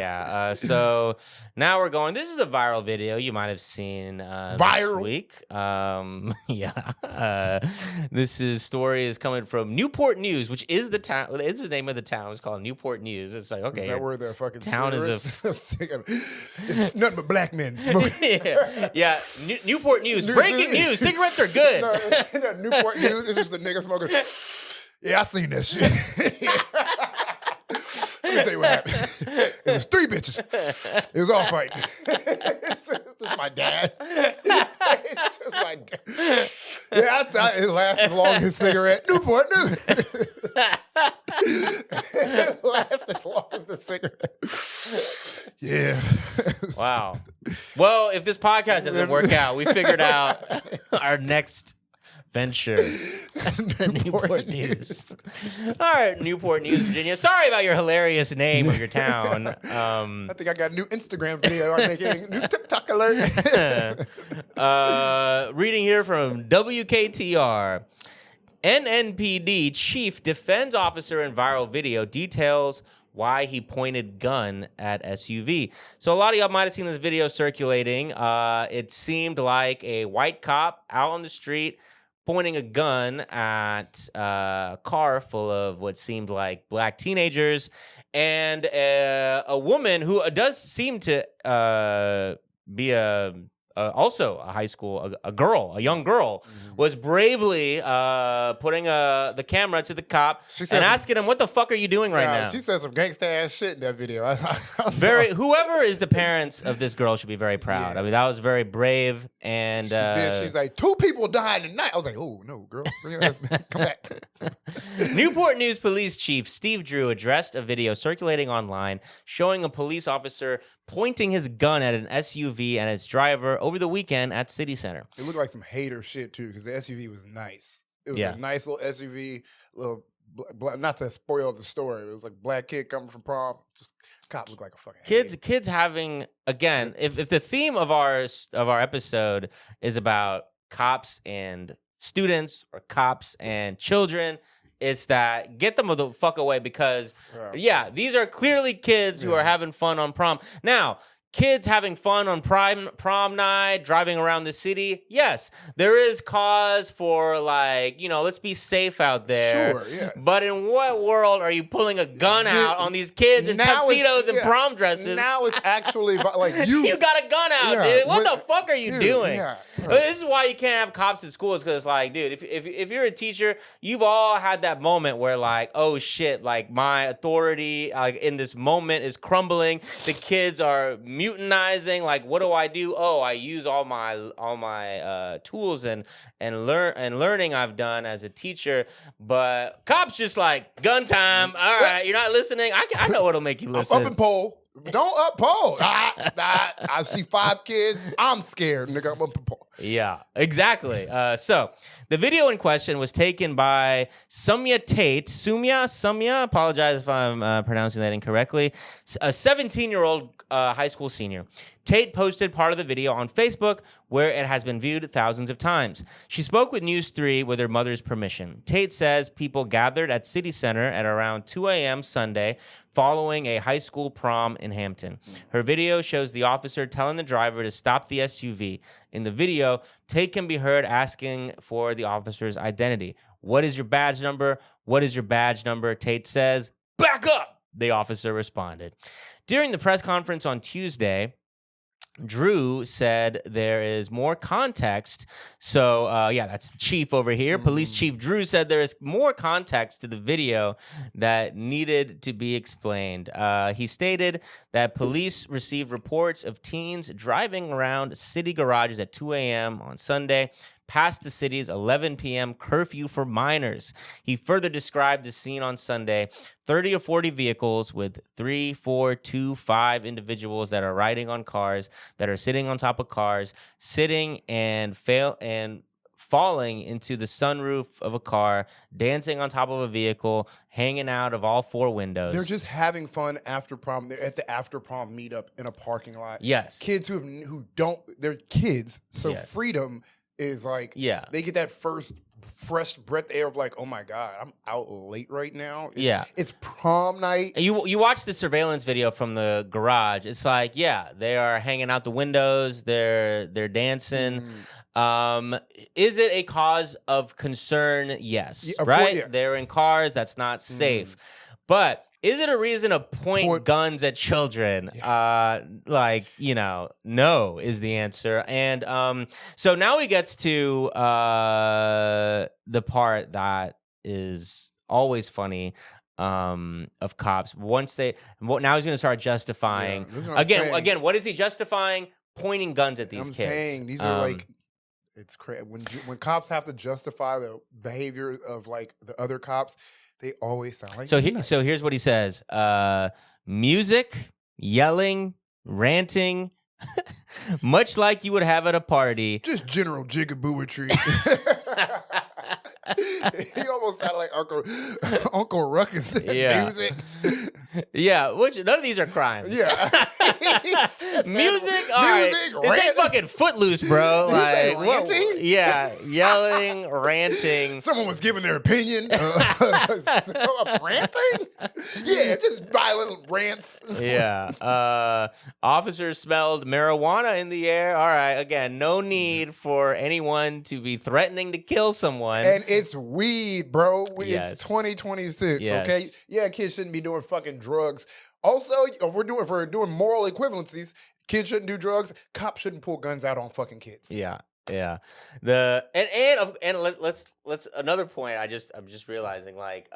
Yeah. So now we're going. This is a viral video you might have seen Viral this week. Yeah. This story is coming from Newport News, which is the town. It's the name of the town. It's called Newport News. It's like, okay, Is that where the fucking town is it's nothing but black men smoking. yeah. Newport News. Breaking news. Cigarettes are good. No, Newport News. It's just the nigga smoking. Yeah, I seen that shit. Let me tell you what happened. It was 3 bitches. It was all fighting. It's just my dad. It's just my dad. Yeah, I thought it lasted as long as his cigarette. Newport News. It lasted as long as the cigarette. Yeah. Wow. Well, if this podcast doesn't work out, we figured out our next venture. Newport News. All right, Newport News, Virginia. Sorry about your hilarious name of your town. I think I got a new Instagram video I'm making. New TikTok alert. Reading here from WKTR. NNPD chief defends officer in viral video, details why he pointed gun at SUV. So a lot of y'all might have seen this video circulating. It seemed like a white cop out on the street pointing a gun at a car full of what seemed like black teenagers, and a woman who does seem to be also a high school, a young girl, was bravely putting the camera to the cop and asking him, "What the fuck are you doing right now?" She said some gangsta ass shit in that video. Whoever is the parents of this girl should be very proud. Yeah. I mean, that was very brave. And she did. She's like, 2 people died tonight. I was like, oh no, girl, bring your ass back. Come back. Newport News Police Chief Steve Drew addressed a video circulating online showing a police officer pointing his gun at an SUV and its driver over the weekend at City Center. It looked like some hater shit too, because the SUV was nice. It was a nice little SUV, little. Not to spoil the story, it was like black kid coming from prom. Just cop looked like a fucking kids having, again. If the theme of our episode is about cops and students or cops and children, it's that get them the fuck away, because these are clearly kids who are having fun on prom. Now, kids having fun on prom night, driving around the city, yes, there is cause for, like, let's be safe out there. Sure, yes. But in what world are you pulling a gun out on these kids in tuxedos and prom dresses? Now it's actually like you got a gun out, dude. What the fuck are you doing? Yeah, right. This is why you can't have cops at schools, because, like, dude, if you're a teacher, you've all had that moment where, like, oh shit, like, my authority in this moment is crumbling. The kids are mutinizing. Like, what do I do? Oh, I use all my tools and learning I've done as a teacher. But cops just like, gun time. All right, you're not listening. I know what'll make you listen. Up and pole. Don't up pole. I see 5 kids. I'm scared, nigga. I'm up and pole. Yeah, exactly. So the video in question was taken by Sumya Tate. Sumya, apologize if I'm pronouncing that incorrectly. A 17-year-old high school senior. Tate posted part of the video on Facebook, where it has been viewed thousands of times. She spoke with News 3 with her mother's permission. Tate says people gathered at City Center at around 2 a.m. Sunday following a high school prom in Hampton. Her video shows the officer telling the driver to stop the SUV. In the video, Tate can be heard asking for the officer's identity. "What is your badge number? What is your badge number?" Tate says, "Back up," the officer responded. During the press conference on Tuesday, Drew said there is more context. So, that's the chief over here. Police Chief Drew said there is more context to the video that needed to be explained. He stated that police received reports of teens driving around city garages at 2 a.m. on Sunday, past the city's 11 p.m. curfew for minors. He further described the scene on Sunday: 30 or 40 vehicles with 3, 4, 2, 5 individuals that are riding on cars, that are sitting on top of cars, sitting and falling into the sunroof of a car, dancing on top of a vehicle, hanging out of all 4 windows. They're just having fun after prom. They're at the after prom meetup in a parking lot. Yes. Kids they're kids, so Yes. freedom is like, they get that first fresh breath air of like, oh my God, I'm out late right now. Yeah. It's prom night. And you watch the surveillance video from the garage. It's like, yeah, they are hanging out the windows. They're dancing. Is it a cause of concern? Yes, Of right? course, yeah. They're in cars. That's not safe. But is it a reason to point guns at children? Like, you know, no is the answer. And so now he gets to the part that is always funny of cops. Once now he's going to start justifying. Again, what is he justifying? Pointing guns at these kids. Saying these are like, it's crazy when cops have to justify the behavior of like the other cops. They always sound like so here's what he says: music, yelling, ranting, much like you would have at a party. Just general jigabooetry. He almost sounded like Uncle Ruckus. Yeah. Music. Yeah, which none of these are crimes. Yeah. Music, all right. This ain't fucking Footloose, bro. Like, ranting? Yeah, yelling, ranting. Someone was giving their opinion. Ranting? Yeah, just violent rants. Yeah. Officers smelled marijuana in the air. All right. Again, no need for anyone to be threatening to kill someone. And it's weed, bro. Yes. It's 2026. Yes. Okay. Yeah, kids shouldn't be doing fucking drugs. Also, if we're doing moral equivalencies, kids shouldn't do drugs. Cops shouldn't pull guns out on fucking kids. Yeah. Let's another point. I'm just realizing, like,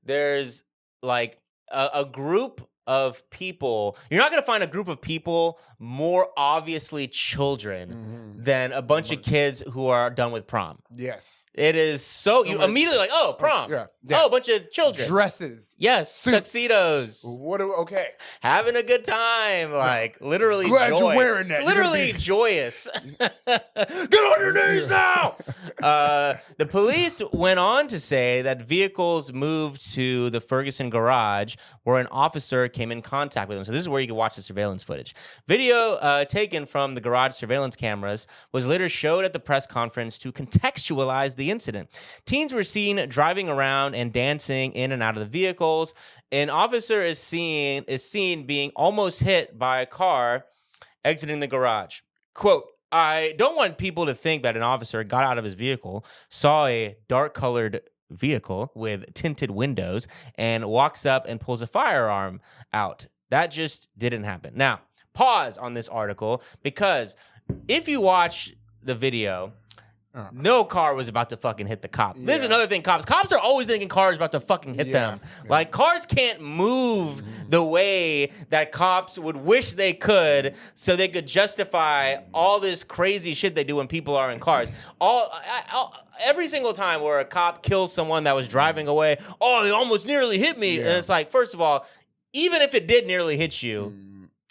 there's like a group of people. You're not gonna find a group of people more obviously children than a bunch of kids who are done with prom. Yes. It is so you immediately like, oh, prom. Yeah. Oh, a bunch of children. Dresses. Yes. Suits. Tuxedos. Okay. Having a good time. Like literally Glad joy. you're wearing that. It's literally joyous. Get on your knees now. The police went on to say that vehicles moved to the Ferguson garage where an officer came in contact with them. So this is where you can watch the surveillance footage. Video taken from the garage surveillance cameras was later showed at the press conference to contextualize the incident. Teens were seen driving around and dancing in and out of the vehicles. An officer is seen being almost hit by a car exiting the garage. Quote, I don't want people to think that an officer got out of his vehicle, saw a dark-colored vehicle with tinted windows, and walks up and pulls a firearm out. That just didn't happen. Now, pause on this article, because if you watch the video, no car was about to fucking hit the cop. Yeah. This is another thing. Cops are always thinking cars about to fucking hit them. Yeah. Like, cars can't move the way that cops would wish they could, so they could justify all this crazy shit they do when people are in cars. Every single time where a cop kills someone that was driving away, oh, they almost nearly hit me. Yeah. And it's like, first of all, even if it did nearly hit you,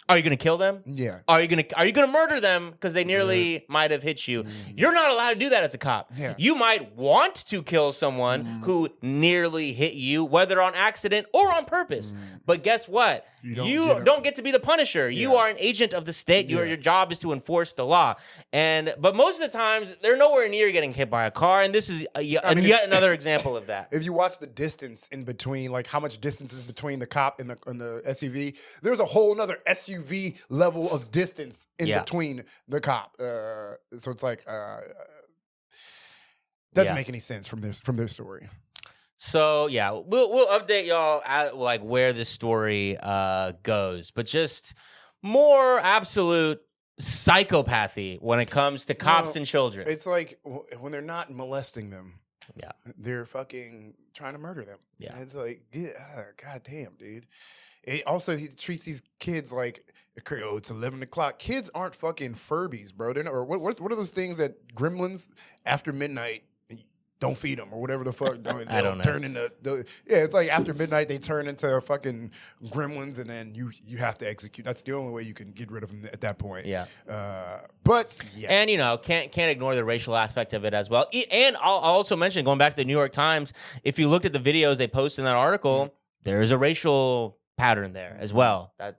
are you gonna kill them? Yeah. Are you gonna murder them because they nearly might have hit you? You're not allowed to do that as a cop. Yeah. You might want to kill someone who nearly hit you, whether on accident or on purpose. But guess what? You don't get to be the punisher. Yeah. You are an agent of the state. Your job is to enforce the law. But most of the times, they're nowhere near getting hit by a car, and this is yet another example of that. If you watch the distance in between, like how much distance is between the cop and the SUV, there's a whole nother SUV level of distance in between the cop. So it's like doesn't make any sense from their story. So yeah, we'll update y'all at like where this story goes, but just more absolute psychopathy when it comes to cops and children. It's like when they're not molesting them. Yeah, they're fucking trying to murder them. Yeah, it's like, god damn, dude. Also, he treats these kids like, oh, it's 11 o'clock. Kids aren't fucking Furbies, bro. They're not, or what are those things that gremlins after midnight, don't feed them or whatever the fuck. I don't know. Turn into, it's like after midnight they turn into fucking gremlins, and then you have to execute. That's the only way you can get rid of them at that point. Yeah. But yeah. And can't ignore the racial aspect of it as well. And I'll also mention, going back to the New York Times, if you looked at the videos they posted in that article, there is a racial pattern there as well that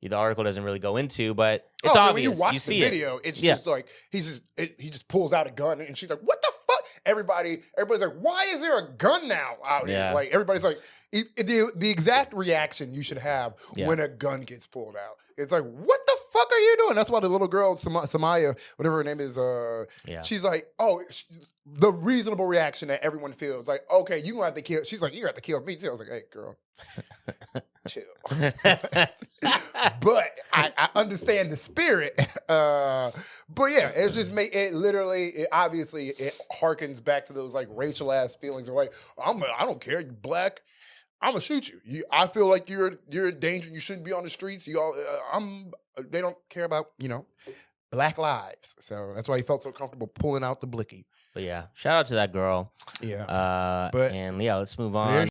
the article doesn't really go into, but it's obvious. When you watch the video, it's just like he just pulls out a gun and she's like, "What the fuck?" everybody's like, why is there a gun now out Yeah. here? Like everybody's like, the exact reaction you should have when a gun gets pulled out. It's like, what the fuck are you doing? That's why the little girl, Samaya, whatever her name is, she's like, the reasonable reaction that everyone feels like, okay, you gonna have to kill. She's like, you have to kill me too. I was like, hey, girl, chill. But I understand the spirit. But yeah, it's just obviously it harkens back to those like racial ass feelings of like, I don't care, you black. I'm gonna shoot you. I feel like you're in danger. You shouldn't be on the streets. They don't care about black lives. So that's why he felt so comfortable pulling out the blicky. But yeah, shout out to that girl. Yeah. And yeah, let's move on.